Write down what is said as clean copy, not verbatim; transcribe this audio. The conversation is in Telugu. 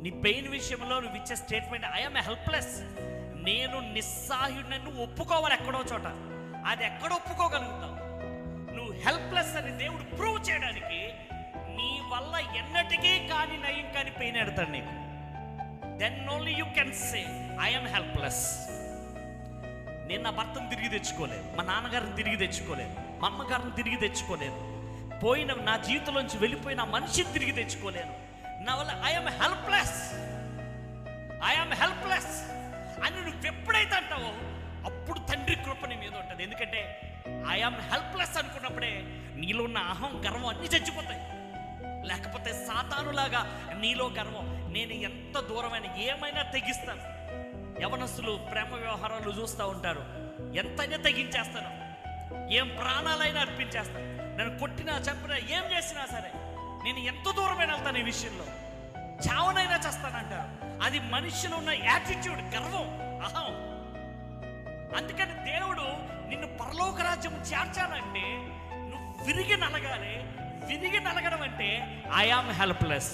నీ పెయిన్ విషయంలో నువ్వు ఇచ్చే స్టేట్మెంట్ ఐఎమ్ హెల్ప్లెస్, నేను నిస్సహాయుడిని, నువ్వు ఒప్పుకోవాలి ఎక్కడో చోట. అది ఎక్కడ ఒప్పుకోగలుగుతావు? నువ్వు హెల్ప్లెస్ అని దేవుడు ప్రూవ్ చేయడానికి నీ వల్ల ఎన్నటికీ కాని నయం కాని పెయిన్ ఎడతాడు నీకు. Then only you can say I'm helpless. నేను నా భర్తను తిరిగి తెచ్చుకోలేదు, మా నాన్నగారిని తిరిగి తెచ్చుకోలేదు, మా అమ్మగారిని తిరిగి తెచ్చుకోలేదు, పోయిన నా జీవితంలోంచి వెళ్ళిపోయిన మనిషిని తిరిగి తెచ్చుకోలేను. నా వల్ల ఐఎమ్ హెల్ప్లెస్, ఐఎమ్ హెల్ప్లెస్ అని నువ్వు ఎప్పుడైతే అంటావో అప్పుడు తండ్రి కృప నీ మీద ఉంటుంది. ఎందుకంటే ఐఎమ్ హెల్ప్లెస్ అనుకున్నప్పుడే నీలో ఉన్న అహం, గర్వం అన్నీ చచ్చిపోతాయి. లేకపోతే సాతానులాగా నీలో గర్వం, నేను ఎంత దూరమైన ఏమైనా తెగిస్తాను. యవనస్తులు ప్రేమ వ్యవహారాలు చూస్తూ ఉంటారు, ఎంతైనా తెగించేస్తాను, ఏం ప్రాణాలైనా అర్పించేస్తాను, నన్ను కొట్టినా చంపినా ఏం చేసినా సరే నేను ఎంత దూరమైనా వెళ్తాను, ఈ విషయంలో చావనైనా చేస్తానంటారు. అది మనిషిలో ఉన్న యాటిట్యూడ్, గర్వం, అహం. అందుకని దేవుడు నిన్ను పరలోక రాజ్యం చేర్చాలంటే నువ్వు విరిగి నలగాలి. విరిగి నలగడం అంటే ఐ యామ్ హెల్ప్లెస్.